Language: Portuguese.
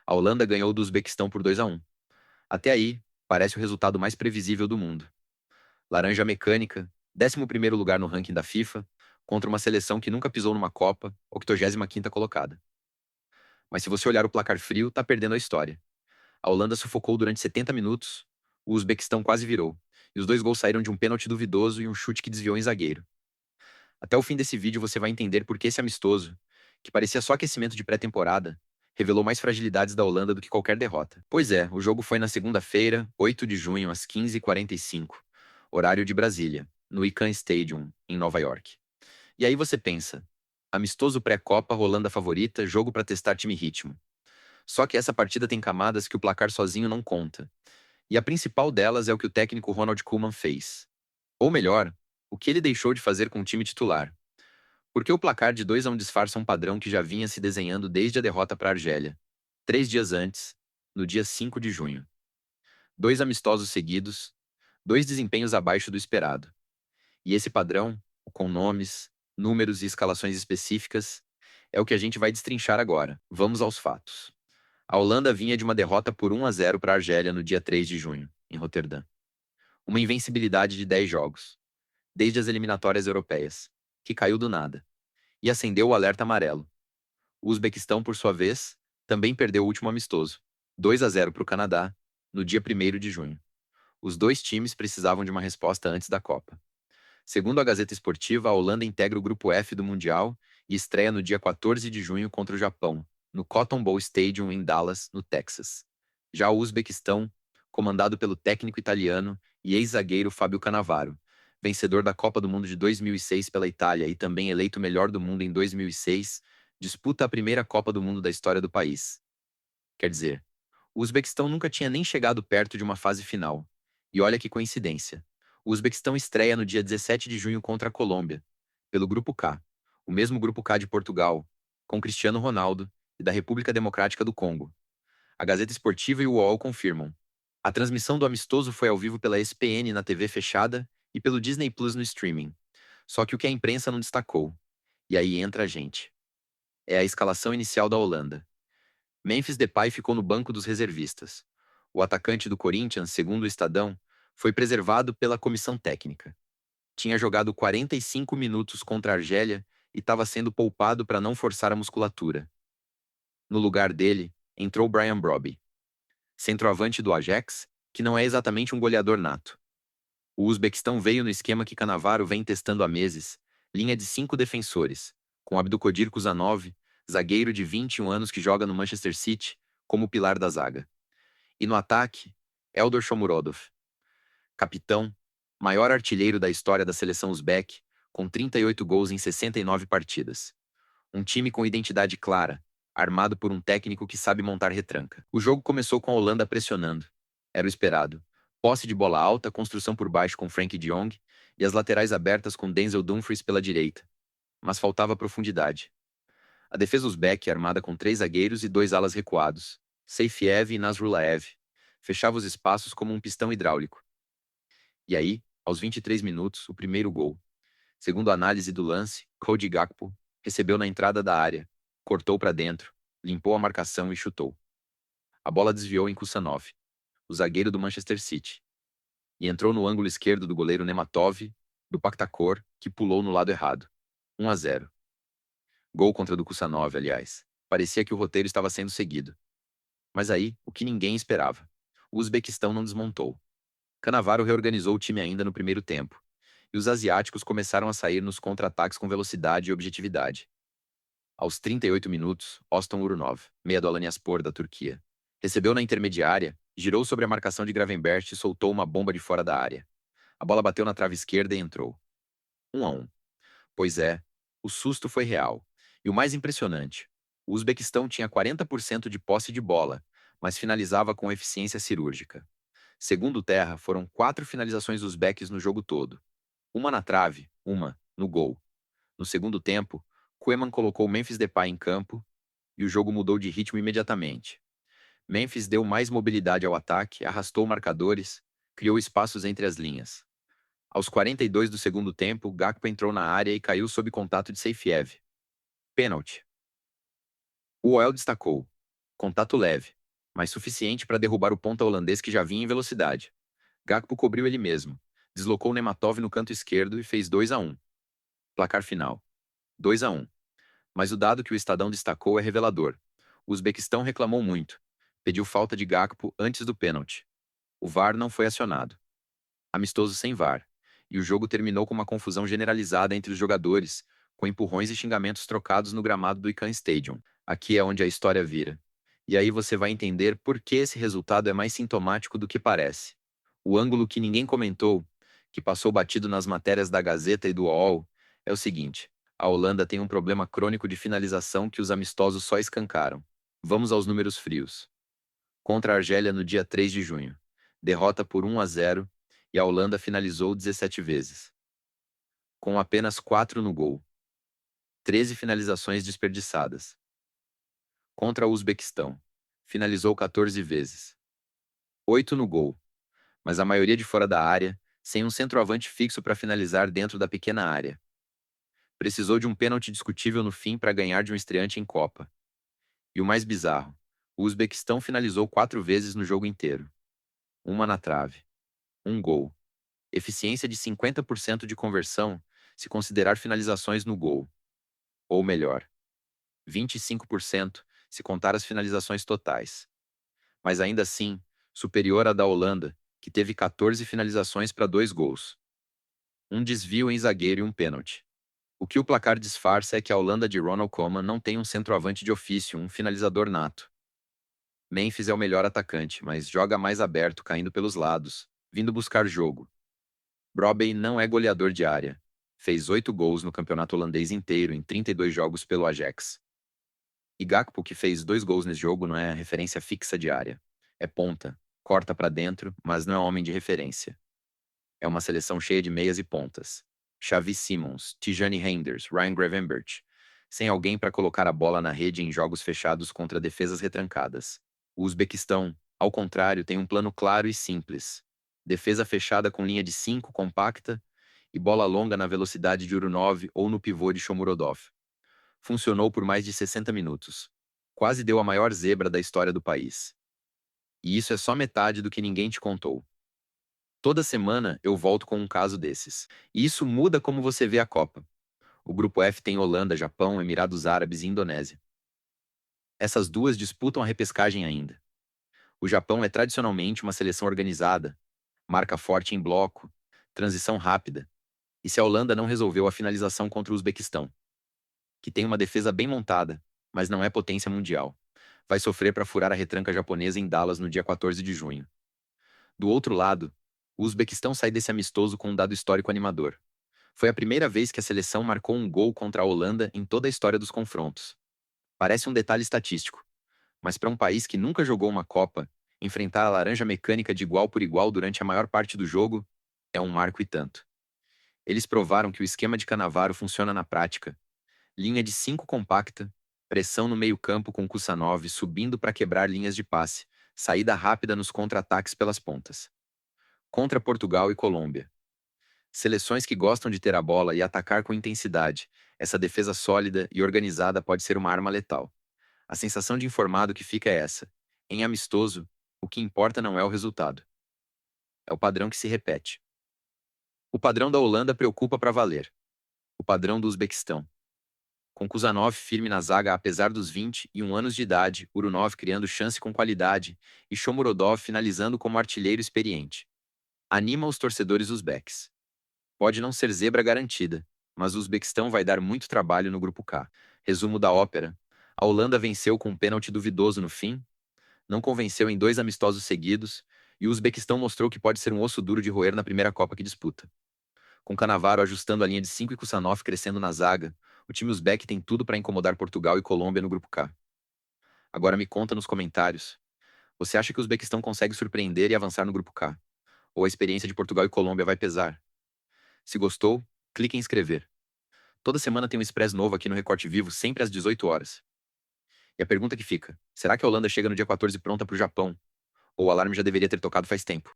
A Holanda ganhou do Uzbequistão por 2-1. Até aí, parece o resultado mais previsível do mundo. Laranja mecânica, 11º lugar no ranking da FIFA, contra uma seleção que nunca pisou numa Copa, 85ª colocada. Mas se você olhar o placar frio, tá perdendo a história. A Holanda sufocou durante 70 minutos, o Uzbequistão quase virou, e os dois gols saíram de um pênalti duvidoso e um chute que desviou em zagueiro. Até o fim desse vídeo você vai entender por que esse amistoso, que parecia só aquecimento de pré-temporada, revelou mais fragilidades da Holanda do que qualquer derrota. Pois é, o jogo foi na segunda-feira, 8 de junho, às 15h45, horário de Brasília, no Icahn Stadium, em Nova York. E aí você pensa, amistoso pré-Copa, Holanda favorita, jogo para testar time ritmo. Só que essa partida tem camadas que o placar sozinho não conta. E a principal delas é o que o técnico Ronald Koeman fez. Ou melhor, o que ele deixou de fazer com o time titular. Porque o placar de 2-1 disfarça um padrão que já vinha se desenhando desde a derrota para a Argélia, 3 dias antes, no dia 5 de junho. Dois amistosos seguidos, dois desempenhos abaixo do esperado. E esse padrão, com nomes, números e escalações específicas, é o que a gente vai destrinchar agora. Vamos aos fatos. A Holanda vinha de uma derrota por 1-0 para a Argélia no dia 3 de junho, em Roterdã. Uma invencibilidade de 10 jogos, desde as eliminatórias europeias, que caiu do nada, e acendeu o alerta amarelo. O Uzbequistão, por sua vez, também perdeu o último amistoso, 2-0 para o Canadá, no dia 1º de junho. Os dois times precisavam de uma resposta antes da Copa. Segundo a Gazeta Esportiva, a Holanda integra o Grupo F do Mundial e estreia no dia 14 de junho contra o Japão, no Cotton Bowl Stadium em Dallas, no Texas. Já o Uzbequistão, comandado pelo técnico italiano e ex-zagueiro Fábio Cannavaro, vencedor da Copa do Mundo de 2006 pela Itália e também eleito melhor do mundo em 2006, disputa a primeira Copa do Mundo da história do país. Quer dizer, o Uzbequistão nunca tinha nem chegado perto de uma fase final. E olha que coincidência. O Uzbequistão estreia no dia 17 de junho contra a Colômbia, pelo Grupo K, o mesmo Grupo K de Portugal, com Cristiano Ronaldo e da República Democrática do Congo. A Gazeta Esportiva e o UOL confirmam. A transmissão do amistoso foi ao vivo pela ESPN na TV fechada e pelo Disney Plus no streaming. Só que o que a imprensa não destacou. E aí entra a gente. É a escalação inicial da Holanda. Memphis Depay ficou no banco dos reservistas. O atacante do Corinthians, segundo o Estadão, foi preservado pela comissão técnica. Tinha jogado 45 minutos contra a Argélia e estava sendo poupado para não forçar a musculatura. No lugar dele, entrou Brian Brobby, centroavante do Ajax, que não é exatamente um goleador nato. O Uzbequistão veio no esquema que Cannavaro vem testando há meses, linha de 5 defensores, com Abdulkadir Kuzanov, zagueiro de 21 anos que joga no Manchester City, como pilar da zaga. E no ataque, Eldor Shomurodov, capitão, maior artilheiro da história da seleção uzbek, com 38 gols em 69 partidas. Um time com identidade clara, armado por um técnico que sabe montar retranca. O jogo começou com a Holanda pressionando. Era o esperado. Posse de bola alta, construção por baixo com Frankie de Jong e as laterais abertas com Denzel Dumfries pela direita. Mas faltava profundidade. A defesa uzbek, armada com 3 zagueiros e 2 alas recuados, Seifiev e Nasrullaev, fechava os espaços como um pistão hidráulico. E aí, aos 23 minutos, o primeiro gol. Segundo a análise do lance, Cody Gakpo recebeu na entrada da área, cortou para dentro, limpou a marcação e chutou. A bola desviou em Kusanov, o zagueiro do Manchester City, e entrou no ângulo esquerdo do goleiro Nematov, do Pakhtakor, que pulou no lado errado. 1-0. Gol contra do Kusanov, aliás. Parecia que o roteiro estava sendo seguido. Mas aí, o que ninguém esperava. O Uzbequistão não desmontou. Cannavaro reorganizou o time ainda no primeiro tempo, e os asiáticos começaram a sair nos contra-ataques com velocidade e objetividade. Aos 38 minutos, Oston Urunov, meia do Alanyaspor da Turquia, recebeu na intermediária, girou sobre a marcação de Gravenberch e soltou uma bomba de fora da área. A bola bateu na trave esquerda e entrou. 1-1. Pois é, o susto foi real. E o mais impressionante, o Uzbequistão tinha 40% de posse de bola, mas finalizava com eficiência cirúrgica. Segundo o Terra, foram 4 finalizações uzbeques no jogo todo. Uma na trave, uma no gol. No segundo tempo, Koeman colocou Memphis Depay em campo e o jogo mudou de ritmo imediatamente. Memphis deu mais mobilidade ao ataque, arrastou marcadores, criou espaços entre as linhas. Aos 42 do segundo tempo, Gakpo entrou na área e caiu sob contato de Seifiev. Pênalti. O OL destacou. Contato leve, mas suficiente para derrubar o ponta holandês que já vinha em velocidade. Gakpo cobriu ele mesmo, deslocou Nematov no canto esquerdo e fez 2-1. Placar final: 2-1. Mas o dado que o Estadão destacou é revelador. O Uzbequistão reclamou muito. Pediu falta de Gakpo antes do pênalti. O VAR não foi acionado. Amistoso sem VAR. E o jogo terminou com uma confusão generalizada entre os jogadores, com empurrões e xingamentos trocados no gramado do Icahn Stadium. Aqui é onde a história vira. E aí você vai entender por que esse resultado é mais sintomático do que parece. O ângulo que ninguém comentou, que passou batido nas matérias da Gazeta e do UOL, é o seguinte: a Holanda tem um problema crônico de finalização que os amistosos só escancaram. Vamos aos números frios. Contra a Argélia no dia 3 de junho. Derrota por 1-0 e a Holanda finalizou 17 vezes. Com apenas 4 no gol. 13 finalizações desperdiçadas. Contra o Uzbequistão. Finalizou 14 vezes. 8 no gol, mas a maioria de fora da área, sem um centroavante fixo para finalizar dentro da pequena área. Precisou de um pênalti discutível no fim para ganhar de um estreante em Copa. E o mais bizarro, o Uzbequistão finalizou 4 vezes no jogo inteiro. Uma na trave. Um gol. Eficiência de 50% de conversão, se considerar finalizações no gol. Ou melhor, 25% se contar as finalizações totais. Mas ainda assim, superior à da Holanda, que teve 14 finalizações para 2 gols. Um desvio em zagueiro e um pênalti. O que o placar disfarça é que a Holanda de Ronald Koeman não tem um centroavante de ofício, um finalizador nato. Memphis é o melhor atacante, mas joga mais aberto, caindo pelos lados, vindo buscar jogo. Brobbey não é goleador de área. Fez 8 gols no campeonato holandês inteiro em 32 jogos pelo Ajax. E Gakpo, que fez 2 gols nesse jogo, não é referência fixa de área. É ponta, corta para dentro, mas não é homem de referência. É uma seleção cheia de meias e pontas. Xavi Simons, Tijani Reinders, Ryan Gravenberch, sem alguém para colocar a bola na rede em jogos fechados contra defesas retrancadas. O Uzbequistão, ao contrário, tem um plano claro e simples. Defesa fechada com linha de 5 compacta e bola longa na velocidade de Urunov ou no pivô de Shomurodov. Funcionou por mais de 60 minutos. Quase deu a maior zebra da história do país. E isso é só metade do que ninguém te contou. Toda semana eu volto com um caso desses. E isso muda como você vê a Copa. O grupo F tem Holanda, Japão, Emirados Árabes e Indonésia. Essas duas disputam a repescagem ainda. O Japão é tradicionalmente uma seleção organizada, marca forte em bloco, transição rápida. E se a Holanda não resolveu a finalização contra o Uzbequistão, que tem uma defesa bem montada, mas não é potência mundial, vai sofrer para furar a retranca japonesa em Dallas no dia 14 de junho. Do outro lado, o Uzbequistão sai desse amistoso com um dado histórico animador. Foi a primeira vez que a seleção marcou um gol contra a Holanda em toda a história dos confrontos. Parece um detalhe estatístico, mas para um país que nunca jogou uma Copa, enfrentar a laranja mecânica de igual por igual durante a maior parte do jogo é um marco e tanto. Eles provaram que o esquema de Cannavaro funciona na prática. Linha de 5 compacta, pressão no meio-campo com Kusanov subindo para quebrar linhas de passe, saída rápida nos contra-ataques pelas pontas. Contra Portugal e Colômbia. Seleções que gostam de ter a bola e atacar com intensidade, essa defesa sólida e organizada pode ser uma arma letal. A sensação de informado que fica é essa. Em amistoso, o que importa não é o resultado. É o padrão que se repete. O padrão da Holanda preocupa para valer. O padrão do Uzbequistão. Com Kusanov firme na zaga apesar dos 21 anos de idade, Urunov criando chance com qualidade e Shomurodov finalizando como artilheiro experiente. Anima os torcedores uzbeques. Pode não ser zebra garantida, mas o Uzbequistão vai dar muito trabalho no grupo K. Resumo da ópera. A Holanda venceu com um pênalti duvidoso no fim, não convenceu em 2 amistosos seguidos, e o Uzbequistão mostrou que pode ser um osso duro de roer na primeira Copa que disputa. Com Cannavaro ajustando a linha de 5 e Kusanov crescendo na zaga, o time uzbek tem tudo para incomodar Portugal e Colômbia no grupo K. Agora me conta nos comentários. Você acha que o Uzbequistão consegue surpreender e avançar no grupo K? Ou a experiência de Portugal e Colômbia vai pesar? Se gostou, clique em inscrever. Toda semana tem um Express novo aqui no Recorte Vivo, sempre às 18 horas. E a pergunta que fica, será que a Holanda chega no dia 14 pronta para o Japão? Ou o alarme já deveria ter tocado faz tempo?